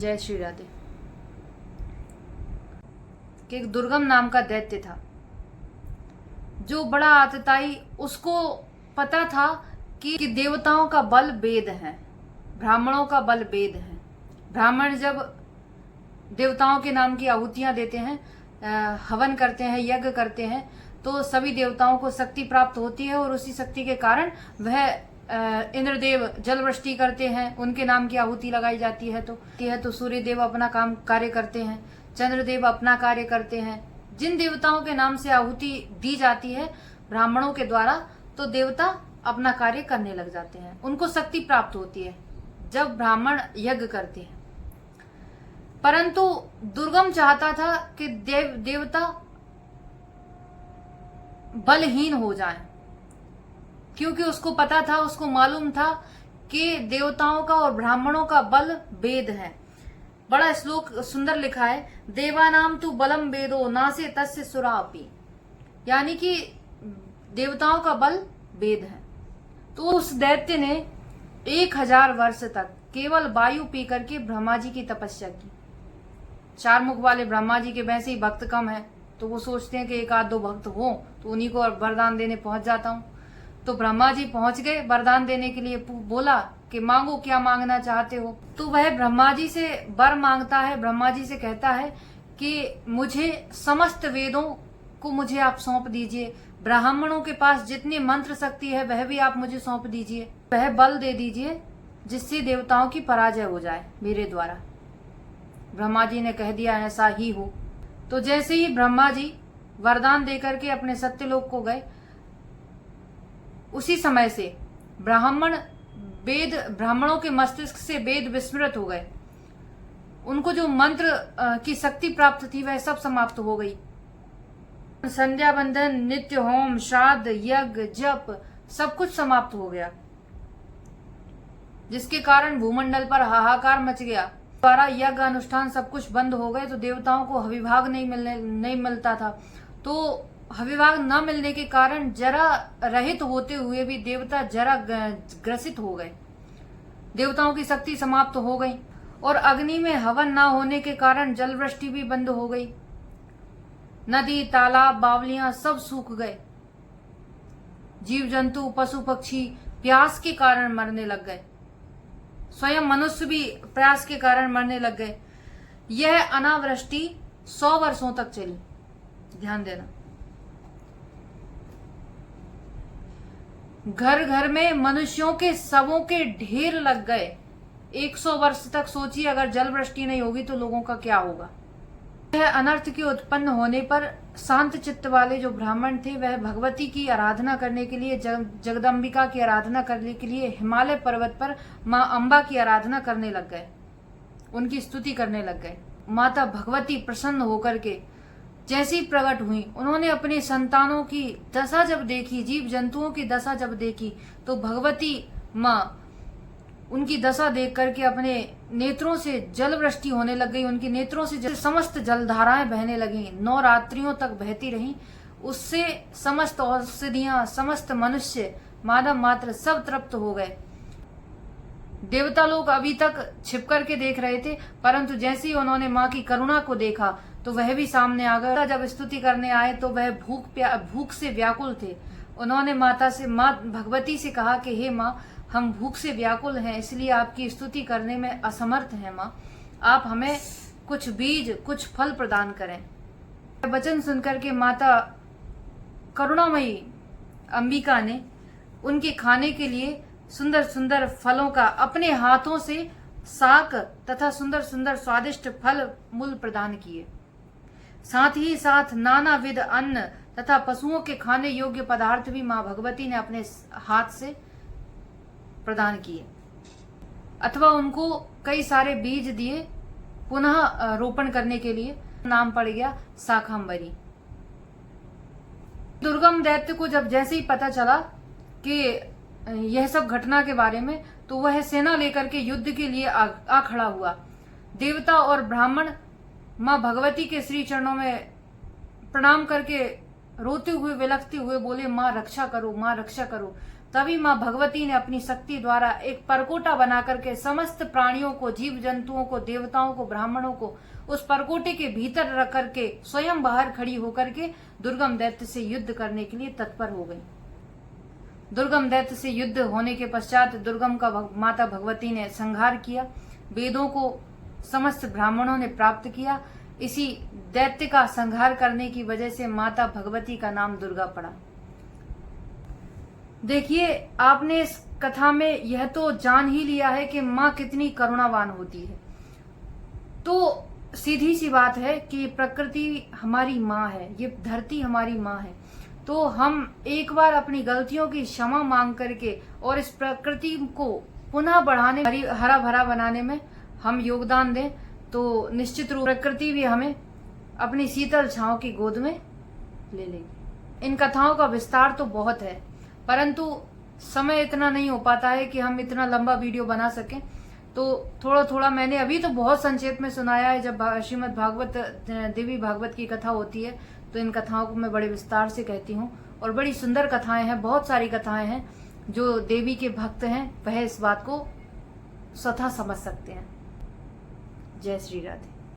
जय श्री राधे। कि एक दुर्गम नाम का दैत्य था जो बड़ा आतताई। उसको पता था कि देवताओं का बल वेद है, ब्राह्मणों का बल वेद है। ब्राह्मण जब देवताओं के नाम की आहुतियां देते हैं, हवन करते हैं, यज्ञ करते हैं, तो सभी देवताओं को शक्ति प्राप्त होती है और उसी शक्ति के कारण वह इंद्रदेव जल वृष्टि करते हैं, उनके नाम की आहुति लगाई जाती है। तो सूर्य देव अपना काम कार्य करते हैं, चंद्रदेव अपना कार्य करते हैं। जिन देवताओं के नाम से आहुति दी जाती है ब्राह्मणों के द्वारा, तो देवता अपना कार्य करने लग जाते हैं, उनको शक्ति प्राप्त होती है जब ब्राह्मण यज्ञ करते हैं। परंतु दुर्गम चाहता था कि देवता बलहीन हो जाएं, क्योंकि उसको पता था, उसको मालूम था कि देवताओं का और ब्राह्मणों का बल वेद है। बड़ा श्लोक सुंदर लिखा है, देवानाम तु बलम वेदो नासे तस्य सुरापि, यानी कि देवताओं का बल वेद है। तो उस दैत्य ने 1000 वर्ष तक केवल वायु पी करके ब्रह्मा जी की तपस्या की। 4 मुख वाले ब्रह्मा जी के वैसे ही भक्त कम है, तो वो सोचते हैं कि एक आध दो भक्त हो तो उन्हीं को वरदान देने पहुंच जाता हूं। तो ब्रह्मा जी पहुंच गए वरदान देने के लिए। बोला कि मांगो, क्या मांगना चाहते हो। तो वह ब्रह्मा जी से वर मांगता है। ब्रह्मा जी से कहता है कि मुझे समस्त वेदों को मुझे आप सौंप दीजिए, ब्राह्मणों के पास जितनी मंत्र शक्ति है वह भी आप मुझे सौंप दीजिए, वह बल दे दीजिए जिससे देवताओं की पराजय हो जाए मेरे द्वारा। ब्रह्मा जी ने कह दिया ऐसा ही हो। तो जैसे ही ब्रह्मा जी वरदान देकर के अपने सत्यलोक को गए, उसी समय से ब्राह्मणों के मस्तिष्क से वेद विस्मृत हो गए। उनको जो मंत्र की शक्ति प्राप्त थी वह सब समाप्त हो गई। संध्या बंधन, नित्य होम, श्राद्ध, यज्ञ, जप सब कुछ समाप्त हो गया, जिसके कारण भूमंडल पर हाहाकार मच गया। द्वारा यज्ञ अनुष्ठान सब कुछ बंद हो गए। तो देवताओं को हविभाग नहीं मिलता था। तो हविभाग न मिलने के कारण जरा रहित होते हुए भी देवता जरा ग्रसित हो गए, देवताओं की शक्ति समाप्त हो गई। और अग्नि में हवन न होने के कारण जल वृष्टि भी बंद हो गई। नदी, तालाब, बावलियां सब सूख गए। जीव जंतु, पशु पक्षी प्यास के कारण मरने लग गए। स्वयं मनुष्य भी प्यास के कारण मरने लग गए। यह अनावृष्टि 100 वर्षों तक चली। ध्यान देना, घर घर में मनुष्यों के शवों के ढेर लग गए। 100 वर्ष तक सोचिए, अगर जल वृष्टि नहीं होगी तो लोगों का क्या होगा। यह अनर्थ के उत्पन्न होने पर शांत चित्त वाले जो ब्राह्मण थे वह भगवती की आराधना करने के लिए, जगदम्बिका की आराधना करने के लिए हिमालय पर्वत पर माँ अम्बा की आराधना करने लग गए, उनकी स्तुति करने लग गए। माता भगवती प्रसन्न होकर के जैसी प्रकट हुई, उन्होंने अपने संतानों की दशा जब देखी, जीव जंतुओं की दशा जब देखी, तो भगवती माँ उनकी दशा देख करके अपने नेत्रों से जल वृष्टि होने लग गई। उनके नेत्रों से समस्त जलधाराएं बहने लगी, 9 रात्रियों तक बहती रहीं। उससे समस्त औषधियां, समस्त मनुष्य, मानव मात्र सब तृप्त हो गए। देवता लोग अभी तक छिप करके देख रहे थे, परंतु जैसे ही उन्होंने माँ की करुणा को देखा तो वह भी सामने आ गया। जब स्तुति करने आए तो वह भूख से व्याकुल थे। उन्होंने माँ भगवती से कहा कि हे माँ, हम भूख से व्याकुल हैं, इसलिए आपकी स्तुति करने में असमर्थ हैं। माँ, आप हमें कुछ बीज, कुछ फल प्रदान करें। वचन सुनकर के माता करुणामयी अंबिका ने उनके खाने के लिए सुंदर सुंदर फलों का अपने हाथों से शाक तथा सुंदर सुंदर स्वादिष्ट फल मूल प्रदान किए। साथ ही साथ नाना विध अन्न तथा पशुओं के खाने योग्य पदार्थ भी माँ भगवती ने अपने हाथ से प्रदान किए, अथवा उनको कई सारे बीज दिए पुनः रोपण करने के लिए। नाम पड़ गया शाकंभरी। दुर्गम दैत्य को जब जैसे ही पता चला कि यह सब घटना के बारे में, तो वह सेना लेकर के युद्ध के लिए आ खड़ा हुआ। देवता और ब्राह्मण माँ भगवती के श्री चरणों में प्रणाम करके रोते हुए, विलखते हुए बोले, माँ रक्षा करो, माँ रक्षा करो। तभी माँ भगवती ने अपनी शक्ति द्वारा एक परकोटा बना करके समस्त प्राणियों को, जीव जंतुओं को, देवताओं को, ब्राह्मणों को उस परकोटे के भीतर रख करके स्वयं बाहर खड़ी होकर के दुर्गम दैत्य से युद्ध करने के लिए तत्पर हो गई। दुर्गम दैत्य से युद्ध होने के पश्चात दुर्गम का माता भगवती ने संहार किया। वेदों को समस्त ब्राह्मणों ने प्राप्त किया। इसी दैत्य का संहार करने की वजह से माता भगवती का नाम दुर्गा पड़ा। देखिए, आपने इस कथा में यह तो जान ही लिया है कि माँ कितनी करुणावान होती है। तो सीधी सी बात है कि प्रकृति हमारी माँ है, ये धरती हमारी माँ है। तो हम एक बार अपनी गलतियों की क्षमा मांग करके और इस प्रकृति को पुनः बढ़ाने, हरा भरा बनाने में हम योगदान दें तो निश्चित रूप प्रकृति भी हमें अपनी शीतल छांव की गोद में ले लेगी। इन कथाओं का विस्तार तो बहुत है, परंतु समय इतना नहीं हो पाता है कि हम इतना लंबा वीडियो बना सकें। तो थोड़ा थोड़ा मैंने अभी तो बहुत संक्षेप में सुनाया है। जब श्रीमद् भागवत, देवी भागवत की कथा होती है तो इन कथाओं को मैं बड़े विस्तार से कहती हूँ और बड़ी सुंदर कथाएं हैं, बहुत सारी कथाएं हैं। जो देवी के भक्त हैं वह इस बात को स्वतः समझ सकते हैं। जय श्री राधे।